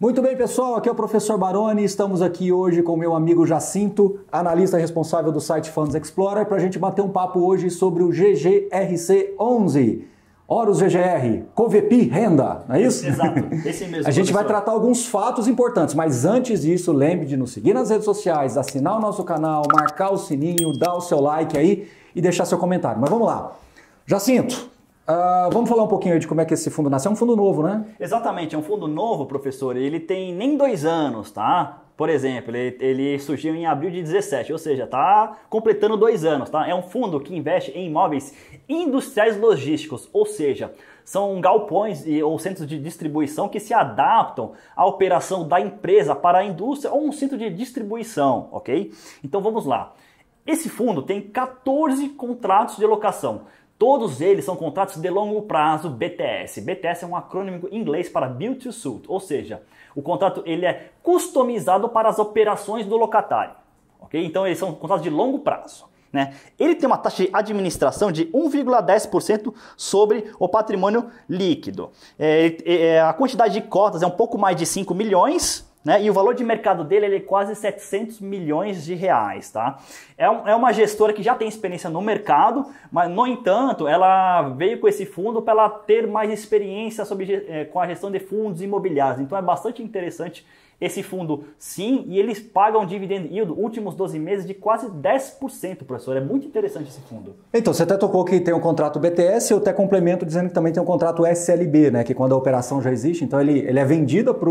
Muito bem, pessoal, aqui é o professor Baroni, estamos aqui hoje com o meu amigo Jacinto, analista responsável do site Funds Explorer, para a gente bater um papo hoje sobre o GGRC11, Horus GGR, Covepi Renda, não é isso? Exato, esse mesmo. A gente vai tratar alguns fatos importantes, mas antes disso, lembre de nos seguir nas redes sociais, assinar o nosso canal, marcar o sininho, dar o seu like aí e deixar seu comentário. Mas vamos lá. Jacinto, vamos falar um pouquinho aí de como é que esse fundo nasceu. É um fundo novo, né? Exatamente, é um fundo novo, professor. Ele tem nem 2 anos, tá? Por exemplo, ele surgiu em abril de 17, ou seja, tá completando 2 anos, tá? É um fundo que investe em imóveis industriais logísticos, ou seja, são galpões ou centros de distribuição que se adaptam à operação da empresa para a indústria ou um centro de distribuição, ok? Então vamos lá. Esse fundo tem 14 contratos de locação. Todos eles são contratos de longo prazo BTS. BTS é um acrônimo em inglês para Build to Suit, ou seja, o contrato ele é customizado para as operações do locatário. Okay? Então eles são contratos de longo prazo. Né? Ele tem uma taxa de administração de 1,10% sobre o patrimônio líquido. A quantidade de cotas é um pouco mais de 5 milhões. Né? E o valor de mercado dele é quase 700 milhões de reais, tá? É uma gestora que já tem experiência no mercado, mas, no entanto, ela veio com esse fundo para ela ter mais experiência com a gestão de fundos imobiliários. Então é bastante interessante esse fundo, sim, e eles pagam dividend yield últimos 12 meses de quase 10%, professor. É muito interessante esse fundo. Então, você até tocou que tem um contrato BTS, eu até complemento dizendo que também tem um contrato SLB, né? Que quando a operação já existe, então ele é vendido para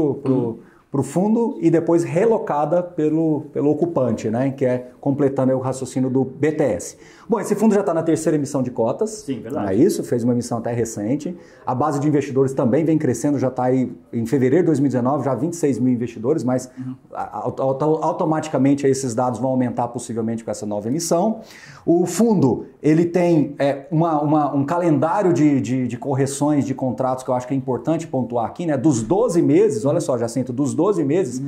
o fundo e depois relocada pelo ocupante, né? Que é completando o raciocínio do BTS. Bom, esse fundo já está na 3ª emissão de cotas. Sim, verdade. Não é isso? Fez uma emissão até recente. A base de investidores também vem crescendo, já está aí em fevereiro de 2019, já 26 mil investidores, mas automaticamente esses dados vão aumentar possivelmente com essa nova emissão. O fundo, ele tem um calendário de correções de contratos que eu acho que é importante pontuar aqui, né? Dos 12 meses, olha só, Jacinto, dos 12 meses,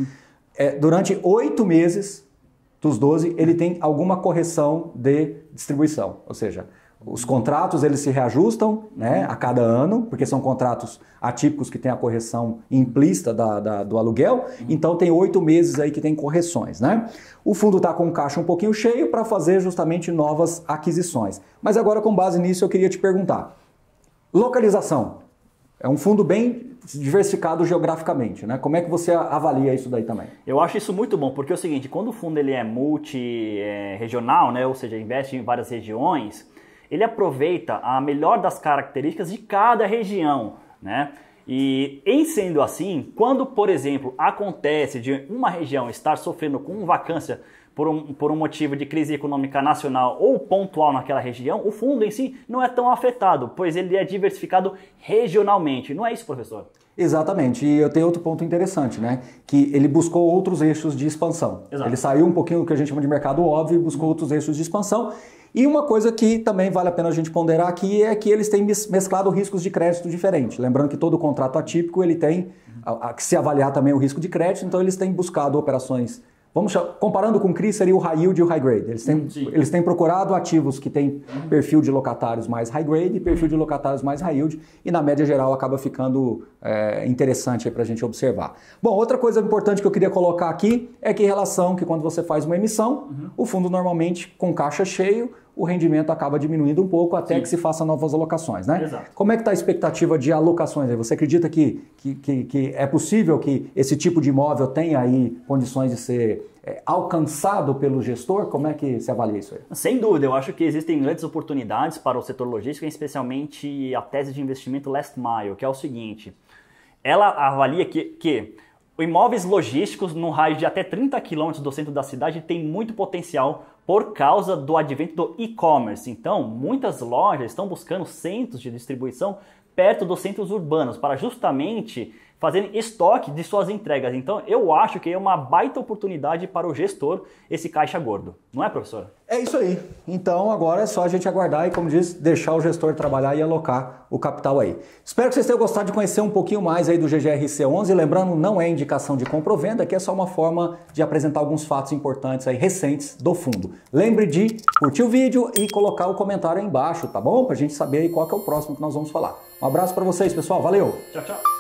durante 8 meses dos 12, ele tem alguma correção de distribuição. Ou seja, os contratos eles se reajustam, né, a cada ano, porque são contratos atípicos que têm a correção implícita do aluguel. Então tem 8 meses aí que tem correções, né? O fundo está com o caixa um pouquinho cheio para fazer justamente novas aquisições. Mas agora, com base nisso, eu queria te perguntar. Localização. É um fundo bem diversificado geograficamente, né? Como é que você avalia isso daí também? Eu acho isso muito bom, porque é o seguinte, quando o fundo ele é multi-regional, né? Ou seja, investe em várias regiões, ele aproveita a melhor das características de cada região, né? E em sendo assim, quando, por exemplo, acontece de uma região estar sofrendo com vacância por um motivo de crise econômica nacional ou pontual naquela região, o fundo em si não é tão afetado, pois ele é diversificado regionalmente. Não é isso, professor? Exatamente. E eu tenho outro ponto interessante, né? Que ele buscou outros eixos de expansão. Exato. Ele saiu um pouquinho do que a gente chama de mercado óbvio e buscou outros eixos de expansão. E uma coisa que também vale a pena a gente ponderar aqui é que eles têm mesclado riscos de crédito diferentes. Lembrando que todo contrato atípico ele tem que se avaliar também o risco de crédito, então eles têm buscado operações. Comparando com o CRI, seria o high yield e o high grade. Eles têm procurado ativos que têm perfil de locatários mais high grade e perfil de locatários mais high yield, e na média geral acaba ficando interessante para a gente observar. Bom, outra coisa importante que eu queria colocar aqui é que em relação que quando você faz uma emissão, o fundo normalmente com caixa cheio, o rendimento acaba diminuindo um pouco até que se faça novas alocações, né? Exato. Como é que está a expectativa de alocações aí? Você acredita que é possível que esse tipo de imóvel tenha aí condições de ser alcançado pelo gestor? Como é que se avalia isso aí? Sem dúvida, eu acho que existem grandes oportunidades para o setor logístico, especialmente a tese de investimento last mile, que é o seguinte, ela avalia que imóveis logísticos no raio de até 30 km do centro da cidade tem muito potencial por causa do advento do e-commerce. Então, muitas lojas estão buscando centros de distribuição perto dos centros urbanos para justamente fazerem estoque de suas entregas. Então, eu acho que é uma baita oportunidade para o gestor esse caixa gordo. Não é, professor? É isso aí. Então, agora é só a gente aguardar e, como diz, deixar o gestor trabalhar e alocar o capital aí. Espero que vocês tenham gostado de conhecer um pouquinho mais aí do GGRC11. Lembrando, não é indicação de compra ou venda, aqui é só uma forma de apresentar alguns fatos importantes aí, recentes do fundo. Lembre de curtir o vídeo e colocar o comentário aí embaixo, tá bom? Pra gente saber aí qual que é o próximo que nós vamos falar. Um abraço para vocês, pessoal. Valeu! Tchau, tchau!